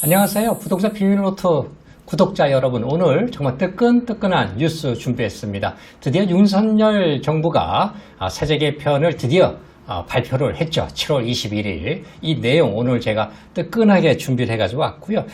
안녕하세요. 부동산 비밀노트 구독자 여러분, 오늘 정말 뜨끈뜨끈한 뉴스 준비했습니다. 드디어 윤석열 정부가 세제 개편을 드디어 발표를 했죠. 7월 21일. 이 내용 오늘 제가 뜨끈하게 준비를 해가지고 왔고요.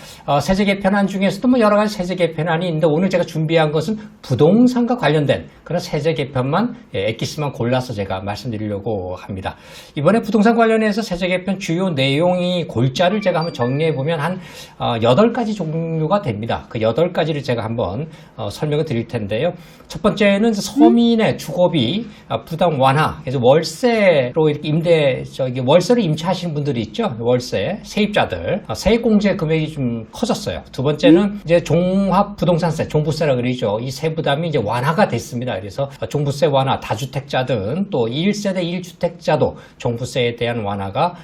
세제 개편안 중에서도 뭐 여러 가지 세제 개편안이 있는데 오늘 제가 준비한 것은 부동산과 관련된 그런 세제 개편만 엑기스만 골라서 제가 말씀드리려고 합니다. 이번에 부동산 관련해서 세제 개편 주요 내용이 골자를 제가 한번 정리해 보면 한 8가지 종류가 됩니다. 그 8가지를 제가 한번 설명을 드릴 텐데요. 첫 번째는 서민의 주거비 부담 완화. 그래서 월세로 이렇게 월세를 임차하시는 분들이 있죠. 월세, 세입자들. 세액공제 금액이 좀 커졌어요. 두 번째는 이제 종합부동산세, 종부세라 그러죠. 이 세부담이 이제 완화가 됐습니다. 그래서 종부세 완화, 다주택자든 또 1세대 1주택자도 종부세에 대한 완화가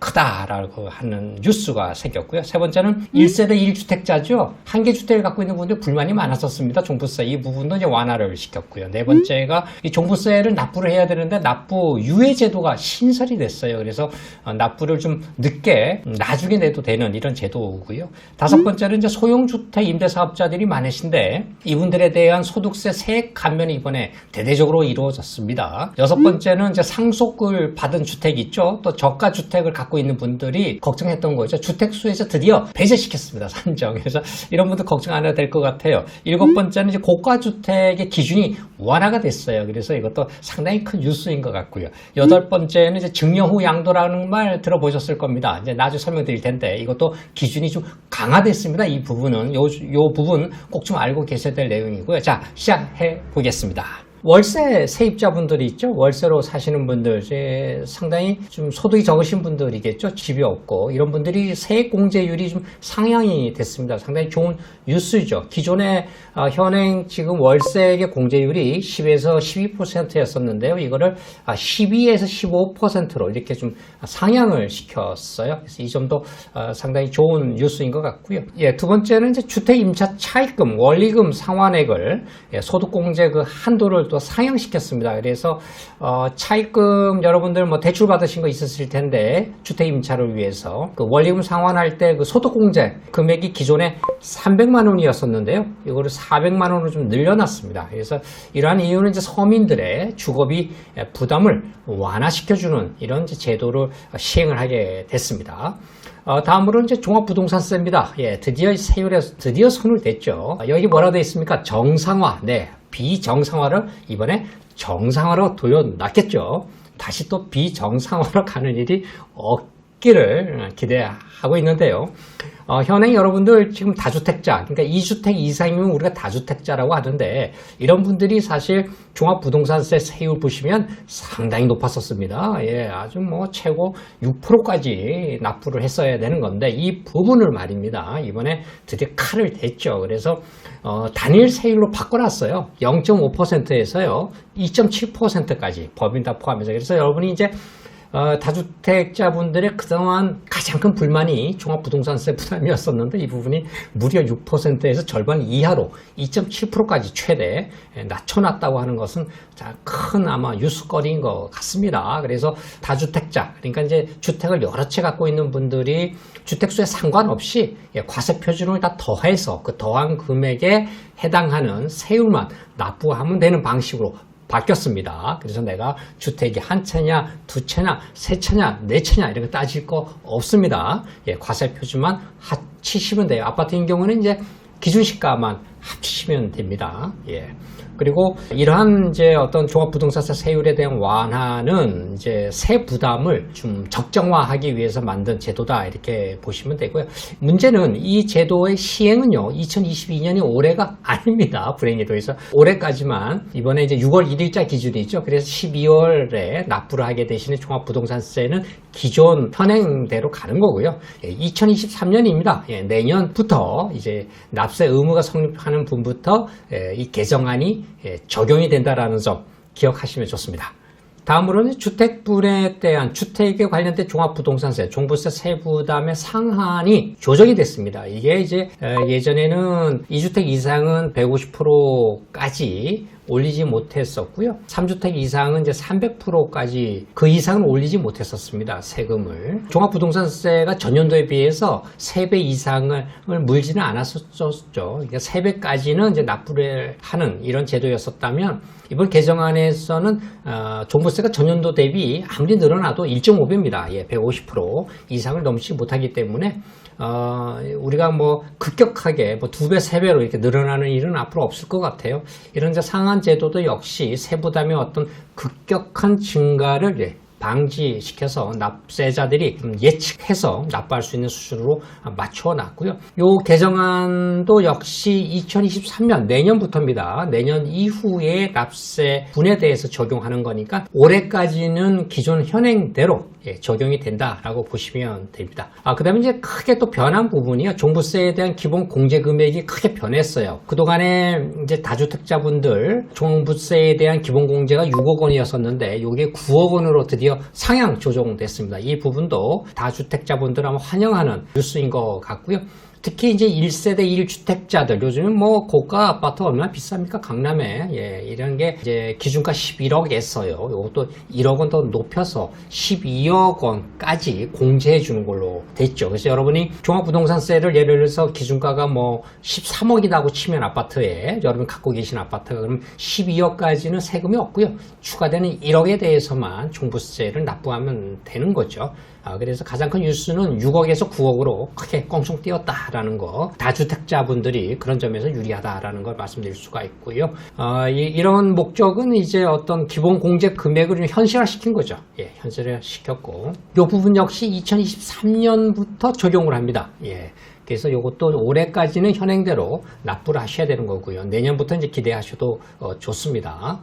크다라고 하는 뉴스가 생겼고요. 세 번째는 1세대 1주택자죠. 한 개 주택을 갖고 있는 분들 불만이 많았었습니다. 종부세 이 부분도 이제 완화를 시켰고요. 네 번째가 이 종부세를 납부를 해야 되는데 납부 유예 제도가 신설이 됐어요. 그래서 납부를 좀 늦게 나중에 내도 되는 이런 제도고요. 다섯 번째는 이제 소형주택 임대사업자들이 많으신데 이분들에 대한 소득세 세액 감면이 이번에 대대적으로 이루어졌습니다. 여섯 번째는 이제 상속을 받은 주택이 있죠. 또 저가 주택을 갖고 있는 분들이 걱정했던 거죠. 주택수에서 드디어 배제시켰습니다. 산정. 그래서 이런 분들 걱정 안 해도 될 것 같아요. 일곱 번째는 이제 고가주택의 기준이 완화가 됐어요. 그래서 이것도 상당히 큰 뉴스인 것 같고요. 여덟 번째는 이제 증여 후 양도라는 말 들어보셨을 겁니다. 이제 나중에 설명드릴 텐데 이것도 기준이 좀 강화됐습니다. 이 부분은 요 부분 꼭 좀 알고 계셔야 될 내용이고요. 자, 시작해 보겠습니다. 월세 세입자분들이 있죠. 월세로 사시는 분들, 이제 상당히 좀 소득이 적으신 분들이겠죠. 집이 없고 이런 분들이 세액 공제율이 좀 상향이 됐습니다. 상당히 좋은 뉴스죠. 기존에 현행 지금 월세의 공제율이 10에서 12%였었는데요. 이거를 12에서 15%로 이렇게 좀 상향을 시켰어요. 그래서 이 점도 상당히 좋은 뉴스인 것 같고요. 예, 두 번째는 이제 주택 임차 차입금, 원리금 상환액을 소득 공제 그 한도를 또 상향시켰습니다. 그래서 차입금 여러분들 뭐 대출 받으신 거 있었을 텐데 주택 임차를 위해서 그 원리금 상환할 때 그 소득공제 금액이 기존에 300만 원이었었는데요. 이거를 400만 원으로 좀 늘려놨습니다. 그래서 이러한 이유는 이제 서민들의 주거비 부담을 완화시켜주는 이런 이제 제도를 시행을 하게 됐습니다. 다음으로는 이제 종합부동산세입니다. 예, 드디어 세율에 드디어 손을 댔죠. 여기 뭐라 되어 있습니까? 정상화. 네. 비정상화를 이번에 정상화로 돌려놨겠죠. 다시 또 비정상화로 가는 일이 없기를 기대하고 있는데요. 현행 여러분들 지금 다주택자, 그러니까 2주택 이상이면 우리가 다주택자라고 하는데 이런 분들이 사실 종합부동산세 세율 보시면 상당히 높았었습니다. 예, 아주 뭐 최고 6%까지 납부를 했어야 되는 건데 이 부분을 말입니다. 이번에 드디어 칼을 댔죠. 그래서 단일 세율로 바꿔놨어요. 0.5%에서요 2.7%까지 법인 다 포함해서. 그래서 여러분이 이제 다주택자분들의 그동안 가장 큰 불만이 종합부동산세 부담이었었는데 이 부분이 무려 6%에서 절반 이하로 2.7%까지 최대 낮춰놨다고 하는 것은 큰 아마 뉴스거리인 것 같습니다. 그래서 다주택자, 그러니까 이제 주택을 여러 채 갖고 있는 분들이 주택수에 상관없이 과세 표준을 다 더해서 그 더한 금액에 해당하는 세율만 납부하면 되는 방식으로 바뀌었습니다. 그래서 내가 주택이 한 채냐, 두 채냐, 세 채냐, 네 채냐 이렇게 따질 거 없습니다. 예, 과세 표준만 합치시면 돼요. 아파트인 경우는 이제 기준시가만 합치시면 됩니다. 예. 그리고 이러한 이제 어떤 종합부동산세 세율에 대한 완화는 이제 세 부담을 좀 적정화하기 위해서 만든 제도다 이렇게 보시면 되고요. 문제는 이 제도의 시행은요 2022년이 올해가 아닙니다. 불행히도. 해서 올해까지만 이번에 이제 6월 1일자 기준이죠. 그래서 12월에 납부를 하게 되시는 종합부동산세는 기존 현행대로 가는 거고요. 2023년입니다. 예, 내년부터 이제 납세 의무가 성립하는 분부터 이 개정안이 적용이 된다라는 점 기억하시면 좋습니다. 다음으로는 주택분에 대한 주택에 관련된 종합부동산세, 종부세 세부담의 상한이 조정이 됐습니다. 이게 이제 예전에는 2주택 이상은 150%까지 올리지 못했었고요. 3주택 이상은 이제 300%까지 그 이상은 올리지 못했었습니다. 세금을. 종합부동산세가 전년도에 비해서 3배 이상을 물지는 않았었죠. 그러니까 3배까지는 이제 납부를 하는 이런 제도였었다면 이번 개정안에서는 종부세가 전년도 대비 아무리 늘어나도 1.5배입니다. 예, 150% 이상을 넘지 못하기 때문에 우리가 뭐 급격하게 뭐 2배, 3배로 이렇게 늘어나는 일은 앞으로 없을 것 같아요. 이런 이제 상한 제도도 역시 세부담의 어떤 급격한 증가를 방지시켜서 납세자들이 예측해서 납부할 수 있는 수준으로 맞춰놨고요. 요 개정안도 역시 2023년 내년부터입니다. 내년 이후에 납세분에 대해서 적용하는 거니까 올해까지는 기존 현행대로 적용이 된다라고 보시면 됩니다. 그 다음에 이제 크게 또 변한 부분이요. 종부세에 대한 기본 공제 금액이 크게 변했어요. 그동안에 이제 다주택자분들 종부세에 대한 기본 공제가 6억 원이었었는데 이게 9억 원으로 드디어 상향 조정됐습니다. 이 부분도 다주택자분들 아마 환영하는 뉴스인 것 같고요. 특히 이제 1세대 1주택자들 요즘은 뭐 고가 아파트 얼마나 비쌉니까? 강남에 이런 게 이제 기준가 11억에서요. 이것도 1억 원 더 높여서 12억 원까지 공제해 주는 걸로 됐죠. 그래서 여러분이 종합부동산세를 예를 들어서 기준가가 뭐 13억이라고 치면 아파트에 여러분 갖고 계신 아파트가 그럼 12억까지는 세금이 없고요. 추가되는 1억에 대해서만 종부세를 납부하면 되는 거죠. 그래서 가장 큰 뉴스는 6억에서 9억으로 크게 껑충 뛰었다라는 거. 다주택자분들이 그런 점에서 유리하다라는 걸 말씀드릴 수가 있고요. 이런 목적은 이제 어떤 기본 공제 금액을 현실화시킨 거죠. 예, 현실화시켰고. 이 부분 역시 2023년부터 적용을 합니다. 예. 그래서 이것도 올해까지는 현행대로 납부를 하셔야 되는 거고요. 내년부터 이제 기대하셔도 좋습니다.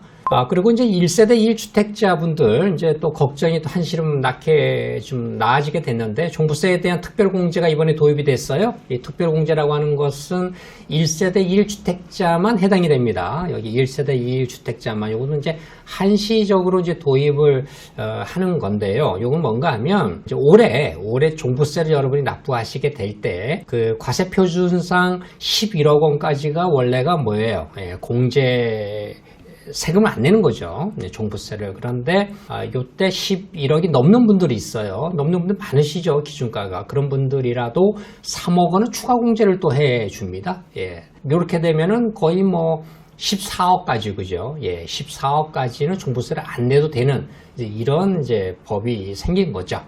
그리고 이제 1세대 1주택자분들 이제 또 걱정이 또 한시름 낳게 좀 나아지게 됐는데 종부세에 대한 특별공제가 이번에 도입이 됐어요. 이 특별공제라고 하는 것은 1세대 1주택자만 해당이 됩니다. 여기 1세대 1주택자만 요거는 이제 한시적으로 이제 도입을 하는 건데요. 요건 뭔가 하면 이제 올해 종부세를 여러분이 납부하시게 될 때 그 과세표준상 11억 원까지가 원래가 뭐예요? 공제 세금을 안 내는 거죠. 종부세를. 그런데 요때 11억이 넘는 분들이 있어요. 넘는 분들 많으시죠. 기준가가. 그런 분들이라도 3억 원은 추가 공제를 또 해줍니다. 예. 이렇게 되면은 거의 뭐 14억까지 그죠? 예, 14억까지는 종부세를 안 내도 되는 이런 이제 법이 생긴 거죠.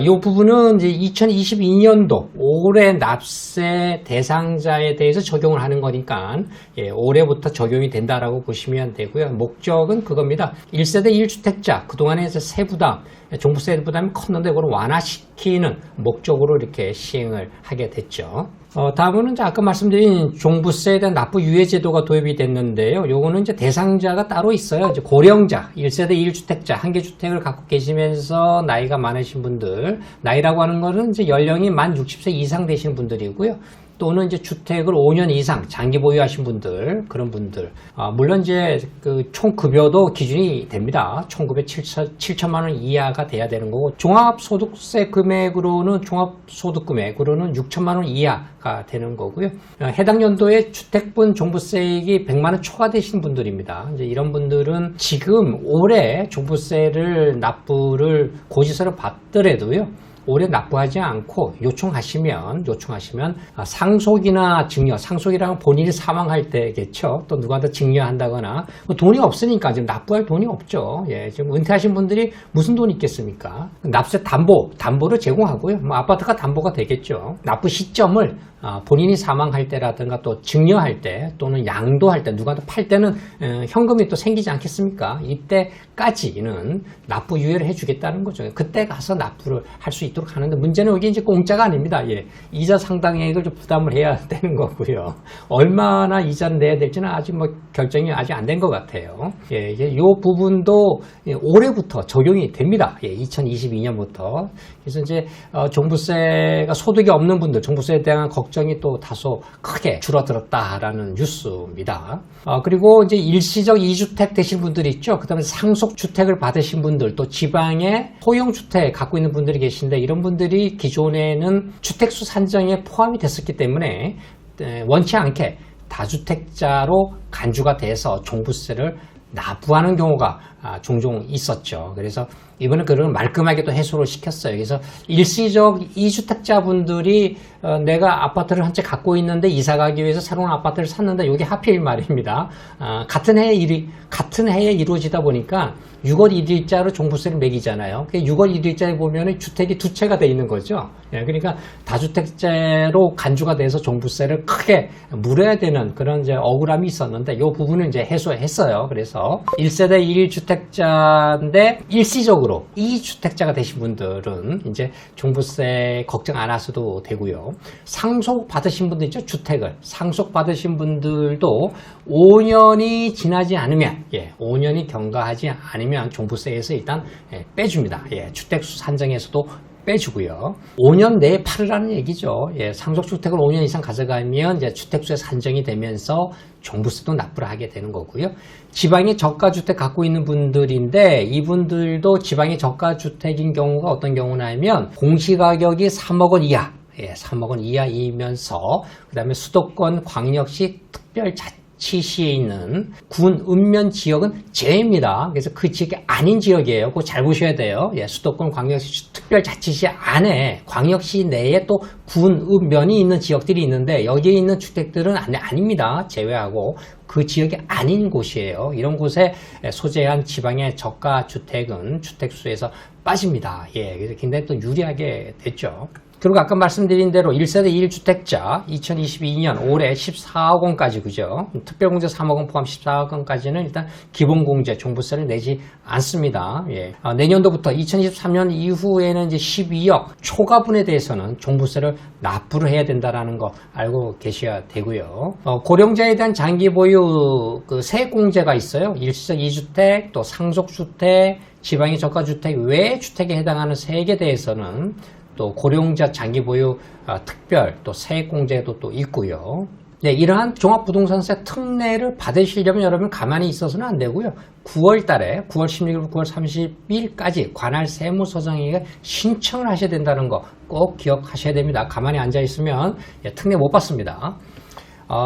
이 부분은 이제 2022년도 올해 납세 대상자에 대해서 적용을 하는 거니까 올해부터 적용이 된다라고 보시면 되고요. 목적은 그겁니다. 1세대 1주택자 그동안에 세부담, 종부세 부담이 컸는데 그걸 완화시키는 목적으로 이렇게 시행을 하게 됐죠. 다음은 이제 아까 말씀드린 종부세에 대한 납부 유예 제도가 도입이 됐는데요. 요거는 이제 대상자가 따로 있어요. 이제 고령자, 1세대 1주택자, 한 개 주택을 갖고 계시면서 나이가 많으신 분들, 나이라고 하는 거는 이제 연령이 만 60세 이상 되신 분들이고요. 또는 이제 주택을 5년 이상 장기 보유하신 분들, 그런 분들. 물론 이제 그 총 급여도 기준이 됩니다. 총 급여 7천만 원 이하가 돼야 되는 거고, 종합소득세 금액으로는, 종합소득 금액으로는 6천만 원 이하가 되는 거고요. 해당 연도에 주택분 종부세액이 100만 원 초과되신 분들입니다. 이제 이런 분들은 지금 올해 종부세를 납부를 고지서를 받더라도요. 올해 납부하지 않고 요청하시면 상속이나 증여, 상속이라면 본인이 사망할 때겠죠. 또 누구한테 증여한다거나 돈이 없으니까 지금 납부할 돈이 없죠. 예, 지금 은퇴하신 분들이 무슨 돈이 있겠습니까? 납세 담보를 제공하고요. 뭐 아파트가 담보가 되겠죠. 납부 시점을 본인이 사망할 때라든가 또 증여할 때 또는 양도할 때 누구한테 팔 때는 현금이 또 생기지 않겠습니까? 이때까지는 납부 유예를 해주겠다는 거죠. 그때 가서 납부를 할 수 있도록 하는데 문제는 여기 이제 공짜가 아닙니다. 예, 이자 상당액을 좀 부담을 해야 되는 거고요. 얼마나 이자를 내야 될지는 아직 뭐 결정이 아직 안 된 것 같아요. 예, 이 부분도 올해부터 적용이 됩니다. 예, 2022년부터. 그래서 이제 종부세가 소득이 없는 분들, 종부세에 대한 걱정이 또 다소 크게 줄어들었다라는 뉴스입니다. 그리고 이제 일시적 2주택 되신 분들이 있죠. 그 다음에 상속주택을 받으신 분들, 또 지방에 소형주택 갖고 있는 분들이 계신데 이런 분들이 기존에는 주택수 산정에 포함이 됐었기 때문에 원치 않게 다주택자로 간주가 돼서 종부세를 납부하는 경우가 종종 있었죠. 그래서 이번에 그걸 말끔하게 또 해소를 시켰어요. 그래서 일시적 2주택자분들이 내가 아파트를 한 채 갖고 있는데 이사 가기 위해서 새로운 아파트를 샀는데 이게 하필 말입니다. 같은 해에 이루어지다 보니까 6월 1일자로 종부세를 매기잖아요. 6월 1일자에 보면 주택이 두 채가 돼 있는 거죠. 그러니까 다주택자로 간주가 돼서 종부세를 크게 물어야 되는 그런 이제 억울함이 있었는데 이 부분은 이제 해소했어요. 그래서 1세대 1주택자인데 일시적으로 2주택자가 되신 분들은 이제 종부세 걱정 안 하셔도 되고요. 상속 받으신 분들 있죠? 주택을 상속 받으신 분들도 5년이 지나지 않으면 5년이 경과하지 않으면 종부세에서 일단 빼줍니다. 주택수 산정에서도 빼주고요. 5년 내에 팔으라는 얘기죠. 상속주택을 5년 이상 가져가면 이제 주택수에 산정이 되면서 종부세도 납부를 하게 되는 거고요. 지방에 저가주택 갖고 있는 분들인데 이분들도 지방에 저가주택인 경우가 어떤 경우냐면 공시가격이 3억 원 이하 3억 원 이하이면서 그 다음에 수도권 광역시 특별자치시에 있는 군 읍면 지역은 제외입니다. 그래서 그 지역이 아닌 지역이에요. 그거 잘 보셔야 돼요. 수도권 광역시 특별자치시 안에 광역시 내에 또 군 읍면이 있는 지역들이 있는데 여기에 있는 주택들은 아닙니다. 제외하고 그 지역이 아닌 곳이에요. 이런 곳에 소재한 지방의 저가 주택은 주택수에서 빠집니다. 그래서 굉장히 또 유리하게 됐죠. 그리고 아까 말씀드린 대로 1세대 1주택자 2022년 올해 14억 원까지 그죠? 특별공제 3억 원 포함 14억 원까지는 일단 기본공제 종부세를 내지 않습니다. 내년도부터 2023년 이후에는 이제 12억 초과분에 대해서는 종부세를 납부를 해야 된다는 거 알고 계셔야 되고요. 고령자에 대한 장기 보유 그 세액공제가 있어요. 일시적 2주택 또 상속주택 지방의 저가주택 외 주택에 해당하는 세액에 대해서는 또 고령자 장기 보유 특별 또 세액공제도 또 있고요. 이러한 종합부동산세 특례를 받으시려면 여러분 가만히 있어서는 안 되고요. 9월 달에 9월 16일부터 9월 30일까지 관할 세무서장에게 신청을 하셔야 된다는 거 꼭 기억하셔야 됩니다. 가만히 앉아 있으면 특례 못 받습니다.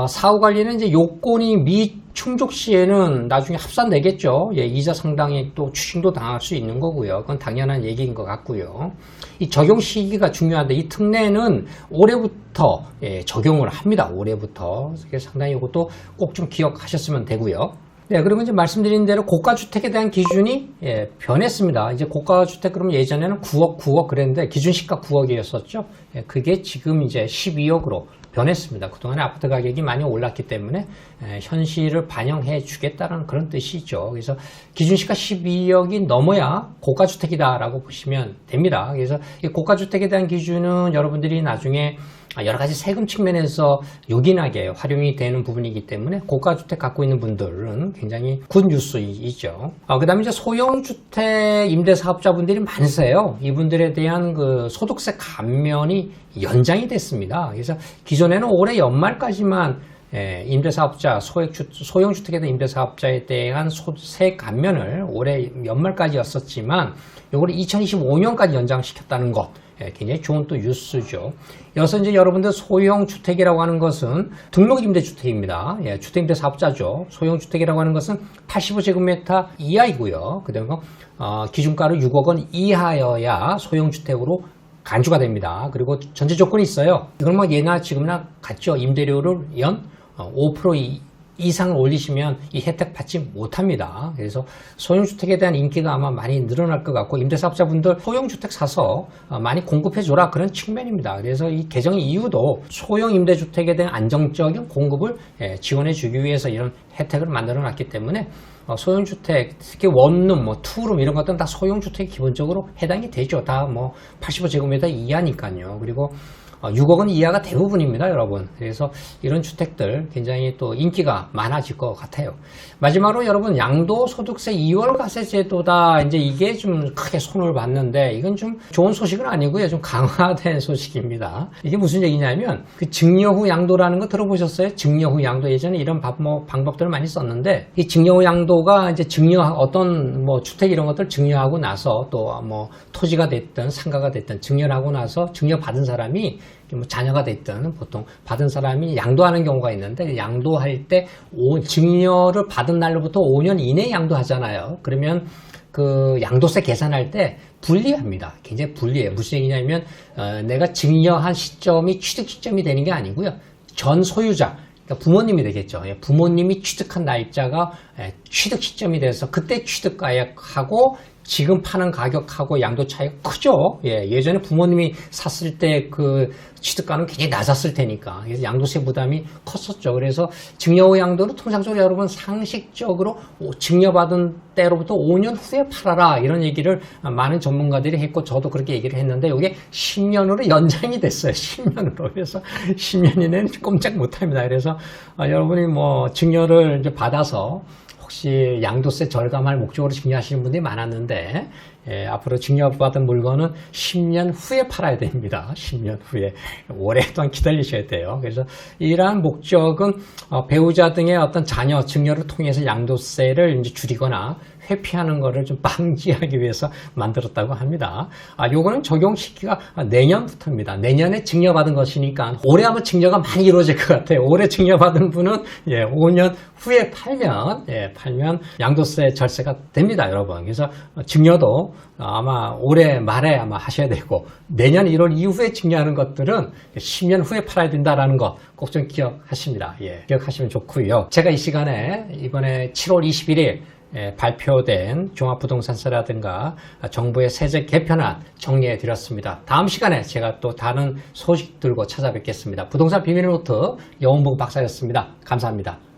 사후 관리는 이제 요건이 미충족 시에는 나중에 합산되겠죠. 이자 상당히 또 추징도 당할 수 있는 거고요. 그건 당연한 얘기인 것 같고요. 이 적용 시기가 중요한데 이 특례는 올해부터 적용을 합니다. 올해부터. 그래서 상당히 이것도 꼭 좀 기억하셨으면 되고요. 그리고 이제 말씀드린 대로 고가주택에 대한 기준이 변했습니다. 이제 고가주택 그러면 예전에는 9억 그랬는데 기준시가 9억이었었죠. 그게 지금 이제 12억으로 변했습니다. 그동안에 아파트 가격이 많이 올랐기 때문에 현실을 반영해 주겠다는 그런 뜻이죠. 그래서 기준시가 12억이 넘어야 고가주택이다라고 보시면 됩니다. 그래서 이 고가주택에 대한 기준은 여러분들이 나중에 여러 가지 세금 측면에서 요긴하게 활용이 되는 부분이기 때문에 고가주택 갖고 있는 분들은 굉장히 굿 뉴스이죠. 그 다음에 이제 소형주택 임대사업자분들이 많으세요. 이분들에 대한 그 소득세 감면이 연장이 됐습니다. 그래서 기존에는 올해 연말까지만 임대사업자, 소형주택에 대한 임대사업자에 대한 세액 감면을 올해 연말까지였었지만 이거를 2025년까지 연장시켰다는 것 굉장히 좋은 또 뉴스죠. 여기서 이제 여러분들 소형주택이라고 하는 것은 등록임대주택입니다. 주택임대사업자죠. 소형주택이라고 하는 것은 85제곱미터 이하이고요. 그 다음에 기준가로 6억 원 이하여야 소형주택으로 간주가 됩니다. 그리고 전제 조건이 있어요. 이건 뭐 예나 지금이나 같죠. 임대료를 연 5% 이상을 올리시면 이 혜택 받지 못합니다. 그래서 소형주택에 대한 인기가 아마 많이 늘어날 것 같고 임대사업자분들 소형주택 사서 많이 공급해줘라 그런 측면입니다. 그래서 이 개정 이후도 소형임대주택에 대한 안정적인 공급을 지원해주기 위해서 이런 혜택을 만들어놨기 때문에 소형주택, 특히 원룸, 투룸 이런 것들은 다 소형주택이 기본적으로 해당이 되죠. 다 85제곱미터 이하니까요. 그리고 6억 원 이하가 대부분입니다, 여러분. 그래서 이런 주택들 굉장히 또 인기가 많아질 것 같아요. 마지막으로 여러분, 양도소득세 2월과세 제도다. 이제 이게 좀 크게 손을 봤는데, 이건 좀 좋은 소식은 아니고요. 좀 강화된 소식입니다. 이게 무슨 얘기냐면, 그 증여 후 양도라는 거 들어보셨어요? 증여 후 양도. 예전에 이런 방법들을 많이 썼는데, 이 증여 후 양도가 이제 어떤 주택 이런 것들 증여하고 나서 또 토지가 됐든 상가가 됐든 증여를 하고 나서 증여 받은 사람이 뭐 자녀가 됐든 보통 받은 사람이 양도하는 경우가 있는데 양도할 때 증여를 받은 날로부터 5년 이내에 양도하잖아요. 그러면 그 양도세 계산할 때 불리합니다. 굉장히 불리해요. 무슨 얘기냐면 내가 증여한 시점이 취득 시점이 되는 게 아니고요. 전 소유자, 그러니까 부모님이 되겠죠. 부모님이 취득한 날짜가 취득 시점이 돼서 그때 취득가액하고 지금 파는 가격하고 양도 차이가 크죠. 예전에 부모님이 샀을 때 그 취득가는 굉장히 낮았을 테니까. 그래서 양도세 부담이 컸었죠. 그래서 증여 후 양도는 통상적으로 여러분 상식적으로 증여받은 때로부터 5년 후에 팔아라 이런 얘기를 많은 전문가들이 했고 저도 그렇게 얘기를 했는데 이게 10년으로 연장이 됐어요. 10년으로. 그래서 10년 이내는 꼼짝 못합니다. 그래서 여러분이 뭐 증여를 이제 받아서 혹시 양도세 절감할 목적으로 증여하시는 분들이 많았는데 앞으로 증여받은 물건은 10년 후에 팔아야 됩니다. 10년 후에 오랫동안 기다리셔야 돼요. 그래서 이러한 목적은 배우자 등의 어떤 자녀 증여를 통해서 양도세를 이제 줄이거나 회피하는 것을 좀 방지하기 위해서 만들었다고 합니다. 요거는 적용시키기가 내년부터입니다. 내년에 증여받은 것이니까 올해 아마 증여가 많이 이루어질 것 같아요. 올해 증여받은 분은 5년 후에 팔면 양도세 절세가 됩니다, 여러분. 그래서 증여도 아마 올해 말에 아마 하셔야 되고 내년 1월 이후에 증여하는 것들은 10년 후에 팔아야 된다라는 거 꼭 좀 기억하십니다. 기억하시면 좋고요. 제가 이 시간에 이번에 7월 21일 발표된 종합부동산세라든가 정부의 세제 개편안 정리해 드렸습니다. 다음 시간에 제가 또 다른 소식 들고 찾아뵙겠습니다. 부동산 비밀노트 여운복 박사였습니다. 감사합니다.